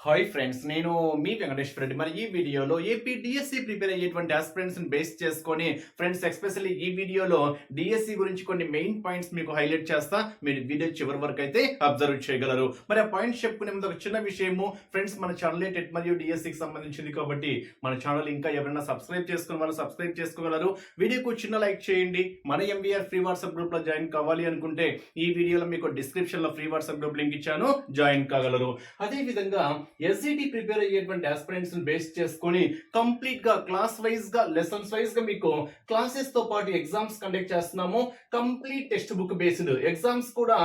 Hi friends, నేను మీ వెంకటేశ్వర రెడ్డి. మరి ఈ వీడియోలో ఏపీ డిఎస్సి ప్రిపేర్ అయ్యేటువంటి ఆస్పిరెంట్స్ని బేస్ చేసుకొని ఫ్రెండ్స్, ఎస్పెషల్లీ ఈ వీడియోలో డిఎస్సి గురించి కొన్ని మెయిన్ పాయింట్స్ మీకు హైలైట్ చేస్తా. మీరు వీడియో చివరి వరకు అయితే అబ్జర్వ్ చేయగలరు. మరి ఆ పాయింట్స్ చెప్పుకునే ముందు ఒక చిన్న విషయము ఫ్రెండ్స్, మన ఛానల్ టెట్ మరియు డిఎస్సికి సంబంధించింది కాబట్టి మన ఛానల్ ఇంకా ఎవరైనా సబ్స్క్రైబ్ చేసుకున్న వాళ్ళు సబ్స్క్రైబ్ చేసుకోగలరు. వీడియోకు చిన్న లైక్ చేయండి. మన ఎంబీఆర్ ఫ్రీ వాట్సాప్ గ్రూప్ లో జాయిన్ కావాలి అనుకుంటే ఈ వీడియోలో మీకు డిస్క్రిప్షన్ లో ఫ్రీ వాట్సాప్ గ్రూప్ లింక్ ఇచ్చాను, జాయిన్ కాగలరు. అదే విధంగా ఎస్జిటి ప్రిపేర్ అయ్యేటువంటి ఆస్పిరెంట్స్ ని బేస్ చేసుకొని కంప్లీట్ గా క్లాస్ వైజ్ గా లెసన్స్ వైజ్ గా మీకు క్లాసెస్ తో పాటు ఎగ్జామ్స్ కండక్ట్ చేస్తున్నాము. Complete text book based exams కూడా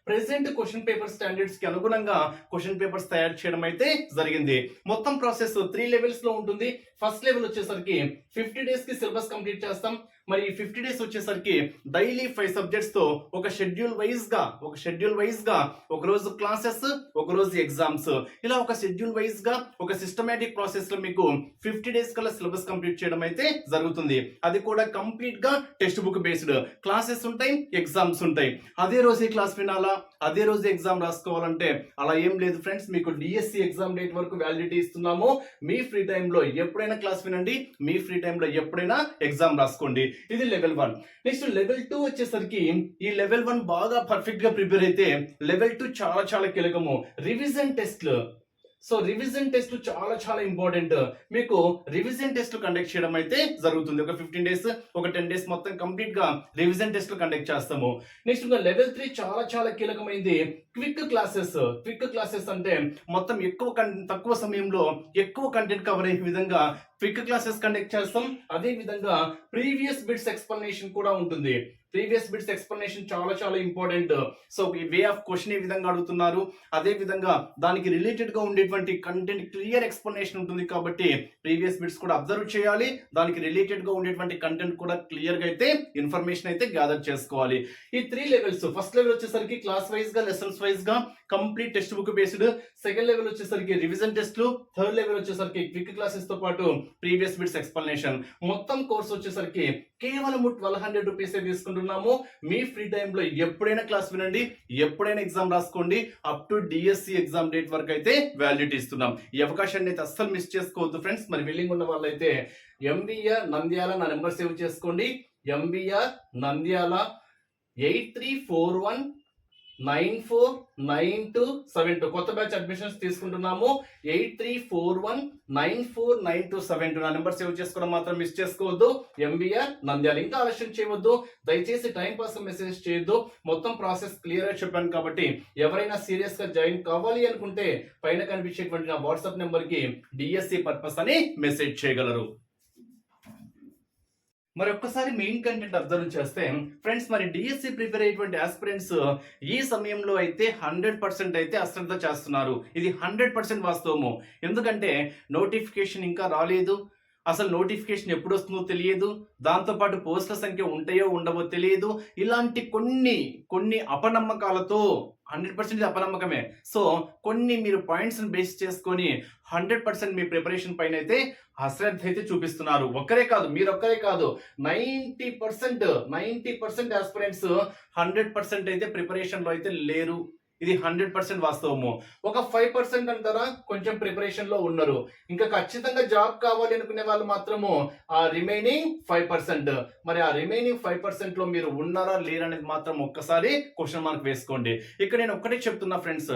ప్రెసెంట్ క్వశ్చన్ పేపర్ స్టాండర్డ్స్ కి అనుగుణంగా క్వశ్చన్ పేపర్స్ తయారు చేయడం అయితే జరిగింది. మొత్తం ప్రాసెస్ 3 లెవెల్స్ లో ఉంటుంది. ఫస్ట్ లెవెల్ వచ్చేసరికి 50 డేస్ కి సిలబస్ కంప్లీట్ చేస్తాం. మరి 50 డేస్ వచ్చేసరికి డైలీ 5 సబ్జెక్ట్స్ తో ఒక షెడ్యూల్ వైజ్ గా ఒక రోజు క్లాసెస్, ఒక రోజు ఎగ్జామ్స్, ఇలా ఒక షెడ్యూల్ వైజ్ గా ఒక సిస్టమేటిక్ ప్రాసెస్ లో మీకు 50 డేస్ కల్లా సిలబస్ కంప్లీట్ చేయడం అయితే జరుగుతుంది. అది కూడా కంప్లీట్ గా టెక్స్ట్ బుక్ బేస్డ్ క్లాసెస్ ఉంటాయి, ఎగ్జామ్స్ ఉంటాయి. అదే రోజు క్లాస్ వినాలా, అదే రోజు ఎగ్జామ్ రాసుకోవాలంటే అలా ఏం లేదు ఫ్రెండ్స్. మీకు డిఎస్సి ఎగ్జామ్ డేట్ వరకు వ్యాలిడిటీ ఇస్తున్నాము. మీ ఫ్రీ టైంలో ఎప్పుడైనా క్లాస్ వినండి, మీ ఫ్రీ టైంలో ఎప్పుడైనా ఎగ్జామ్ రాసుకోండి. ఇది లెవెల్ 1. నెక్స్ట్ లెవెల్ 2 వచ్చేసరికి ఈ లెవెల్ 1 బాగా పర్ఫెక్ట్ గా ప్రిపేర్ అయితే లెవెల్ 2 చాలా కీలకము. రివిజన్ టెస్ట్లు. సో రివిజన్ టెస్ట్ చాలా ఇంపార్టెంట్. మీకు రివిజన్ టెస్ట్ కండక్ట్ చేయడం అయితే జరుగుతుంది. ఒక 15 డేస్, ఒక 10 డేస్ మొత్తం కంప్లీట్ గా రివిజన్ టెస్ట్ కండక్ట్ చేస్తాము. నెక్స్ట్ లెవెల్ 3 చాలా కీలకమైంది. క్విక్ క్లాసెస్ అంటే మొత్తం తక్కువ సమయంలో ఎక్కువ కంటెంట్ కవర్ అయ్యే విధంగా క్విక్ క్లాసెస్ కండక్ట్ చేస్తాం. అదే విధంగా ప్రీవియస్ బిట్స్ ఎక్స్ప్లెనేషన్ కూడా ఉంటుంది. ప్రీవియస్ బిట్స్ ఎక్స్ప్లెనేషన్ చాలా ఇంపార్టెంట్. సో ఈ వే ఆఫ్ క్వశ్చన్ ఏ విధంగా అడుగుతున్నారు, అదే విధంగా దానికి రిలేటెడ్ గా ఉండేటువంటి కంటెంట్ క్లియర్ ఎక్స్ప్లెనేషన్ ఉంటుంది. కాబట్టి ప్రీవియస్ బిట్స్ కూడా అబ్జర్వ్ చేయాలి. దానికి రిలేటెడ్ గా ఉండేటువంటి కంటెంట్ కూడా క్లియర్ గా అయితే ఇన్ఫర్మేషన్ అయితే గ్యాదర్ చేసుకోవాలి. ఈ 3 లెవెల్స్, ఫస్ట్ లెవెల్ వచ్చేసరికి క్లాస్ వైజ్ గా లెసన్స్ వైజ్ గా complete text book based, second level వచ్చేసరికి రివిజన్ టెస్ట్లు, థర్డ్ లెవెల్ వచ్చేసరికి క్విక్ క్లాసెస్ తో పాటు ప్రీవియస్ బిట్స్ ఎక్స్ప్లెనేషన్. మొత్తం కోర్స్ వచ్చేసరికి కేవలం 1200 రూపీస్ తీసుకుంటున్నాము. మీ ఫ్రీ టైంలో ఎప్పుడైనా క్లాస్ వినండి, ఎప్పుడైనా ఎగ్జామ్ రాసుకోండి. Up to DSC exam date వరకు అయితే వ్యాలిడిటీ ఇస్తున్నాం. ఈ అవకాశాన్ని అయితే అస్సలు మిస్ చేసుకోవద్దు ఫ్రెండ్స్. మరి వెల్లింగ్ ఉన్న వాళ్ళైతే ఎంబీఆర్ నంద్యాల నా నెంబర్ సేవ్ చేసుకోండి. ఎంబీఆర్ నంద్యాల 8341949272. కొత్త బ్యాచ్ అడ్మిషన్స్ తీసుకుంటున్నాము. 8341949272 నా నెంబర్ సేవ్ చేసుకోవడం మాత్రం మిస్ చేసుకోవద్దు. ఎంబీఆర్ నంద్యాల. ఇంకా ఆలస్యం చేయవద్దు, దయచేసి టైం పాస్ మెసేజ్ చేయొద్దు. మొత్తం ప్రాసెస్ క్లియర్ గా చెప్పాను కాబట్టి ఎవరైనా సీరియస్ గా జాయిన్ కావాలి అనుకుంటే పైన కనిపించేటువంటి నా వాట్సాప్ నెంబర్ కి డిఎస్సి పర్పస్ అని మెసేజ్ చేయగలరు. మరి ఒక్కసారి మెయిన్ కంటెంట్ అబ్జర్వ్ చేస్తే ఫ్రెండ్స్, మరి డిఎస్సి ప్రిపేర్ అయ్యేటువంటి ఆస్పిరెంట్స్ ఈ సమయంలో అయితే 100% అయితే అశ్రద్ధ చేస్తున్నారు. ఇది 100% వాస్తవము. ఎందుకంటే నోటిఫికేషన్ ఇంకా రాలేదు. అసలు నోటిఫికేషన్ ఎప్పుడు వస్తుందో తెలియదు. దాంతోపాటు పోస్టుల సంఖ్య ఉంటాయో ఉండవో తెలియదు. ఇలాంటి కొన్ని అపనమ్మకాలతో 100% అపనమ్మకమే. సో కొన్ని మీరు పాయింట్స్ బేస్ చేసుకొని 100% మీ ప్రిపరేషన్ పైన అయితే అశ్రద్ధ అయితే చూపిస్తున్నారు. మీరు ఒక్కరే కాదు 90% ఆస్పిరెంట్స్ 100% అయితే ప్రిపరేషన్ లో అయితే లేరు. ఇది 100% వాస్తవము. ఒక 5% అంటారా కొంచెం ప్రిపరేషన్ లో ఉన్నారు. ఇంకా ఖచ్చితంగా జాబ్ కావాలి అనుకునే వాళ్ళు మాత్రము ఆ రిమైనింగ్ 5%. మరి ఆ రిమైనింగ్ 5% లో మీరు ఉన్నారా లేరా అనేది మాత్రం ఒక్కసారి క్వశ్చన్ మార్క్ వేసుకోండి. ఇక్కడ నేను ఒక్కటే చెప్తున్నా ఫ్రెండ్స్,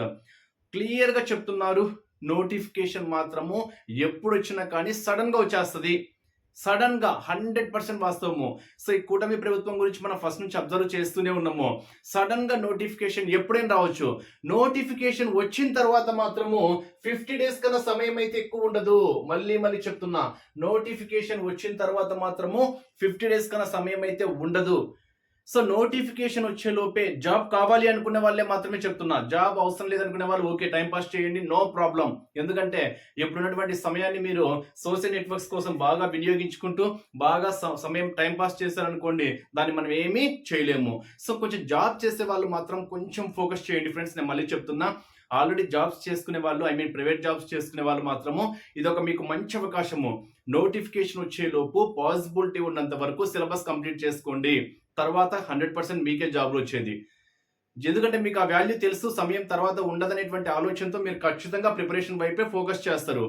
క్లియర్ గా చెప్తున్నారు. నోటిఫికేషన్ మాత్రము ఎప్పుడు వచ్చినా కానీ సడన్ గా వచ్చేస్తుంది. 100% వాస్తవము. సో ఈ కూటమి ప్రభుత్వం గురించి మనం ఫస్ట్ నుంచి అబ్జర్వ్ చేస్తూనే ఉన్నాము. సడన్ గా నోటిఫికేషన్ ఎప్పుడైనా రావచ్చు. నోటిఫికేషన్ వచ్చిన తర్వాత మాత్రము 50 డేస్ కన్నా సమయం అయితే ఎక్కువ ఉండదు. మళ్ళీ చెప్తున్నా, నోటిఫికేషన్ వచ్చిన తర్వాత మాత్రము 50 డేస్ కన్నా సమయం అయితే ఉండదు. సో నోటిఫికేషన్ వచ్చే లోపే జాబ్ కావాలి అనుకునే వాళ్ళే మాత్రమే చెప్తున్నా. జాబ్ అవసరం లేదనుకునే వాళ్ళు ఓకే, టైం పాస్ చేయండి, నో ప్రాబ్లం. ఎందుకంటే ఇప్పుడున్నటువంటి సమయాన్ని మీరు సోషల్ నెట్వర్క్స్ కోసం బాగా వినియోగించుకుంటూ బాగా సమయం టైం పాస్ చేశారనుకోండి, దాన్ని మనం ఏమీ చేయలేము. సో కొంచెం జాబ్ చేసే వాళ్ళు మాత్రం కొంచెం ఫోకస్ చేయండి ఫ్రెండ్స్. నేను మళ్ళీ చెప్తున్నా, ఆల్రెడీ జాబ్స్ చేసుకునే వాళ్ళు, ప్రైవేట్ జాబ్స్ చేసుకునే వాళ్ళు మాత్రము ఇదొక మీకు మంచి అవకాశము. నోటిఫికేషన్ వచ్చే లోపు పాసిబిలిటీ ఉన్నంత వరకు సిలబస్ కంప్లీట్ చేసుకోండి. తర్వాత 100% మీకే జాబ్లు వచ్చేది. ఎందుకంటే మీకు ఆ వాల్యూ తెలుసు, సమయం తర్వాత ఉండదనేటువంటి ఆలోచనతో మీరు ఖచ్చితంగా ప్రిపరేషన్ వైపే ఫోకస్ చేస్తారు.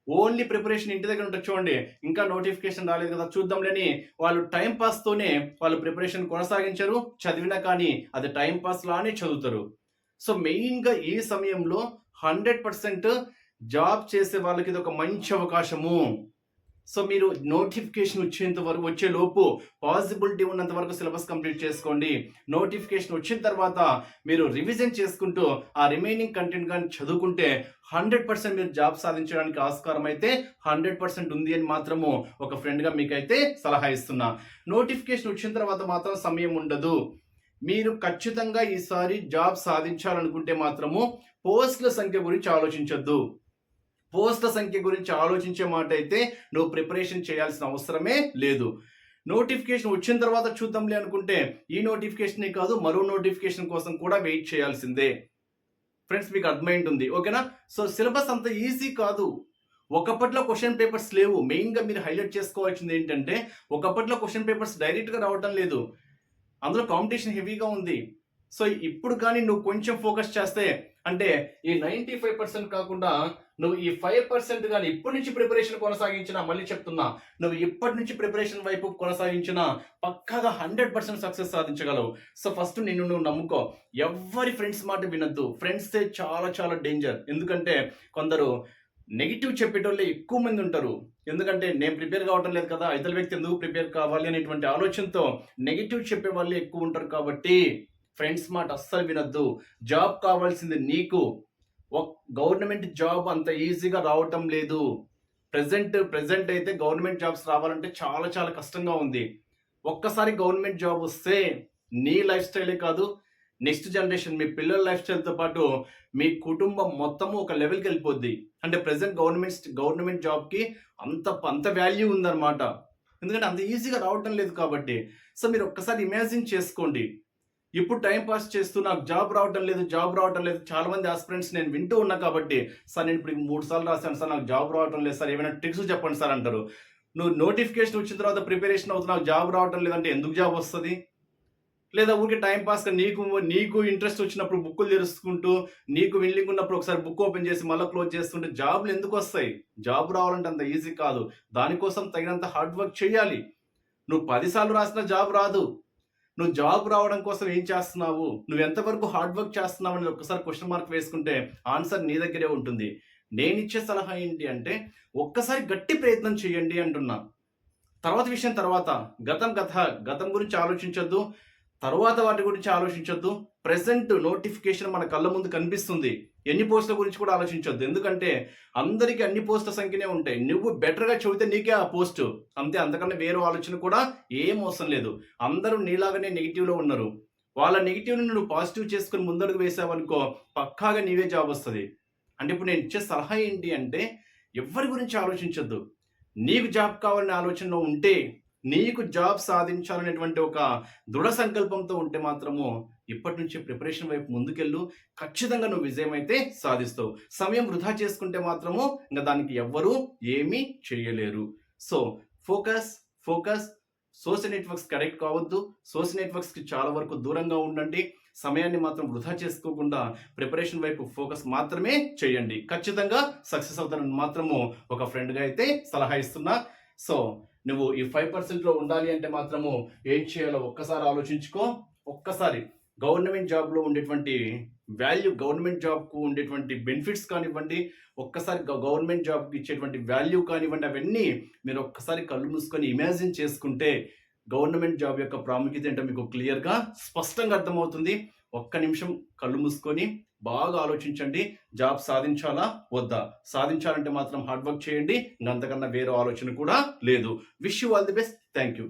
ఓన్లీ ప్రిపరేషన్ ఇంటి దగ్గర ఉంటుంది చూడండి. ఇంకా నోటిఫికేషన్ రాలేదు కదా చూద్దాంలేని వాళ్ళు టైం పాస్‌తోనే వాళ్ళు ప్రిపరేషన్ కొనసాగించరు. చదివినా కానీ అది టైం పాస్ లానే చదువుతారు. సో, మెయిన్‌గా ఈ సమయంలో 100% జాబ్ చేసే వాళ్ళకి ఇదొక మంచి అవకాశము. సో, మీరు నోటిఫికేషన్ వచ్చేలోపు పాసిబిలిటీ ఉన్నంత వరకు సిలబస్ కంప్లీట్ చేసుకోండి. నోటిఫికేషన్ వచ్చిన తర్వాత మీరు రివిజన్ చేసుకుంటూ ఆ రిమైనింగ్ కంటెంట్ గాని చదువుకుంటే 100% మీరు జాబ్ సాధించడానికి ఆస్కారం అయితే 100% ఉంది అని మాత్రము ఒక ఫ్రెండ్‌గా మీకైతే సలహా ఇస్తున్నా. నోటిఫికేషన్ వచ్చిన తర్వాత మాత్రం సమయం ఉండదు. మీరు ఖచ్చితంగా ఈసారి జాబ్ సాధించాలనుకుంటే మాత్రము పోస్ట్‌ల సంఖ్య గురించి ఆలోచించొద్దు. పోస్ట్‌ల సంఖ్య గురించి ఆలోచించే మాట అయితే నువ్వు ప్రిపరేషన్ చేయాల్సిన అవసరమే లేదు. నోటిఫికేషన్ వచ్చిన తర్వాత చూద్దాంలే అనుకుంటే ఈ నోటిఫికేషనే కాదు మరో నోటిఫికేషన్ కోసం కూడా వెయిట్ చేయాల్సిందే. ఫ్రెండ్స్ మీకు అర్థమైంటుంది. ఓకేనా? సో, సిలబస్ అంత ఈజీ కాదు. ఒకప్పట్లో క్వెషన్ పేపర్స్ లేవు. మెయిన్‌గా మీరు హైలైట్ చేసుకోవాల్సింది ఏంటంటే ఒకప్పట్లో క్వెషన్ పేపర్స్ డైరెక్ట్‌గా రావటం లేదు. అందులో కాంపిటీషన్ హెవీగా ఉంది. సో, ఇప్పుడు కానీ నువ్వు కొంచెం ఫోకస్ చేస్తే అంటే ఈ 95% కాకుండా నువ్వు ఈ 5% గాని ఇప్పటి నుంచి ప్రిపరేషన్ కొనసాగించినా మళ్ళీ చెప్తున్నా. నువ్వు ఇప్పటి నుంచి ప్రిపరేషన్ వైపు కొనసాగించినా పక్కాగా 100% సక్సెస్ సాధించగలవు. సో, ఫస్ట్ నిన్ను నువ్వు నమ్ముకో. ఎవ్వరి ఫ్రెండ్స్ మాట వినొద్దు. ఫ్రెండ్సే చాలా చాలా డేంజర్. ఎందుకంటే కొందరు నెగెటివ్ చెప్పేటోళ్ళే ఎక్కువ మంది ఉంటారు. ఎందుకంటే నేను ప్రిపేర్ కావటం లేదు కదా! ఇతర వ్యక్తి ఎందుకు ప్రిపేర్ కావాలి అనేటువంటి ఆలోచనతో నెగెటివ్ చెప్పే వాళ్ళే ఎక్కువ ఉంటారు కాబట్టి ఫ్రెండ్స్ మాట అస్సలు వినొద్దు. జాబ్ కావాల్సింది నీకు. గవర్నమెంట్ జాబ్ అంత ఈజీగా రావటం లేదు. ప్రెజెంట్ అయితే గవర్నమెంట్ జాబ్స్ రావాలంటే చాలా చాలా కష్టంగా ఉంది. ఒక్కసారి గవర్నమెంట్ జాబ్ వస్తే నీ లైఫ్ స్టైలే కాదు, నెక్స్ట్ జనరేషన్ మీ పిల్లల లైఫ్ స్టైల్‌తో పాటు మీ కుటుంబం మొత్తము ఒక లెవెల్‌కెళ్ళిపోద్ది. అంటే ప్రెజెంట్ గవర్నమెంట్ జాబ్‌కి అంత వాల్యూ ఉందన్నమాట. ఎందుకంటే అంత ఈజీగా రావటం లేదు కాబట్టి. సో, మీరు ఒక్కసారి ఇమాజిన్ చేసుకోండి. ఇప్పుడు టైమ్ పాస్ చేస్తూ నాకు జాబ్ రావటం లేదు. చాలా మంది ఆస్పిరెంట్స్ నేను వింటూ ఉన్నా కాబట్టి, సార్ నేను ఇప్పుడు 3 సార్లు రాసాను సార్, నాకు జాబ్ రావటం లేదు సార్, ఏమైనా ట్రిక్స్ చెప్పండి సార్ అంటారు. నువ్వు నోటిఫికేషన్ వచ్చిన తర్వాత ప్రిపరేషన్ అవుతున్నావు, నాకు జాబ్ రావటం లేదంటే ఎందుకు జాబ్ వస్తది? లేదా ఊరికే టైమ్ పాస్‌గా నీకు ఇంట్రెస్ట్ వచ్చినప్పుడు బుక్కులు తెరుచుకుంటూ, నీకు విల్లింగ్ ఉన్నప్పుడు ఒకసారి బుక్ ఓపెన్ చేసి మళ్ళా క్లోజ్ చేస్తుంటే జాబ్‌లు ఎందుకొస్తాయి? జాబ్ రావాలంటే అంత ఈజీ కాదు. దానికోసం తగినంత హార్డ్ వర్క్ చేయాలి. నువ్వు 10 సార్లు రాసినా జాబ్ రాదు. నువ్వు జాబ్ రావడం కోసం ఏం చేస్తున్నావు? నువ్వు ఎంతవరకు హార్డ్ వర్క్ చేస్తున్నావు అనేది ఒక్కసారి క్వెషన్ మార్క్ వేసుకుంటే ఆన్సర్ నీ దగ్గరే ఉంటుంది. నేనిచ్చే సలహా ఏంటి అంటే ఒక్కసారి గట్టి ప్రయత్నం చేయండి అంటున్నా. తర్వాత విషయం తర్వాత. గతం గురించి ఆలోచించొద్దు. తరువాత వాటి గురించి ఆలోచించొద్దు. ప్రెజెంట్ నోటిఫికేషన్ మన కళ్ళ ముందు కనిపిస్తుంది. ఎన్ని పోస్టుల గురించి కూడా ఆలోచించొద్దు. ఎందుకంటే అందరికి అన్ని పోస్టుల సంఖ్యనే ఉంటాయి. నువ్వు బెటర్‌గా చదివితే నీకే ఆ పోస్టు. అంతే, అంతకన్నా వేరే ఆలోచన కూడా ఏం అవసరం లేదు. అందరూ నీలాగానే నెగెటివ్‌లో ఉన్నారు. వాళ్ళ నెగెటివ్‌ని నువ్వు పాజిటివ్ చేసుకొని ముందడుగు వేసావనుకో పక్కాగా నీవే జాబ్ వస్తది. అంటే ఇప్పుడు నేను ఇచ్చే సలహా ఏంటి అంటే ఎవ్వరి గురించి ఆలోచించొద్దు. నీకు జాబ్ కావాలనే ఆలోచనలో ఉంటే, నీకు జాబ్ సాధించాలనేటువంటి ఒక దృఢ సంకల్పంతో ఉంటే మాత్రము ఇప్పటి నుంచి ప్రిపరేషన్ వైపు ముందుకెళ్ళు. ఖచ్చితంగా నువ్వు విజయం అయితే సాధిస్తావు. సమయం వృధా చేసుకుంటే మాత్రము ఇంక దానికి ఎవ్వరూ ఏమీ చేయలేరు. So, focus. Social networks connect కావద్దు. సోషల్ నెట్వర్క్స్‌కి చాలా వరకు దూరంగా ఉండండి. సమయాన్ని మాత్రం వృధా చేసుకోకుండా ప్రిపరేషన్ వైపు ఫోకస్ మాత్రమే చేయండి. ఖచ్చితంగా సక్సెస్ అవుతానని మాత్రము ఒక ఫ్రెండ్‌గా అయితే సలహా ఇస్తున్నా. సో, నువ్వు ఈ 5%లో ఉండాలి అంటే మాత్రము ఏం చేయాలో ఒక్కసారి ఆలోచించుకో. ఒక్కసారి గవర్నమెంట్ జాబ్‌లో ఉండేటువంటి వాల్యూ, గవర్నమెంట్ జాబ్‌కు ఉండేటువంటి బెనిఫిట్స్ కానివ్వండి, ఒక్కసారి గవర్నమెంట్ జాబ్‌కి ఇచ్చేటువంటి వాల్యూ కానివ్వండి, అవన్నీ మీరు ఒక్కసారి కళ్ళు మూసుకొని ఇమాజిన్ చేసుకుంటే గవర్నమెంట్ జాబ్ యొక్క ప్రాముఖ్యత ఏంటో మీకు క్లియర్‌గా స్పష్టంగా అర్థమవుతుంది. ఒక్క నిమిషం కళ్ళు మూసుకొని బాగా ఆలోచించండి. జాబ్ సాధించాలా? వద్దా? సాధించాలంటే మాత్రం హార్డ్ వర్క్ చేయండి. ఇంక అంతకన్నా వేరే ఆలోచన కూడా లేదు. Wish you all the best. Thank you.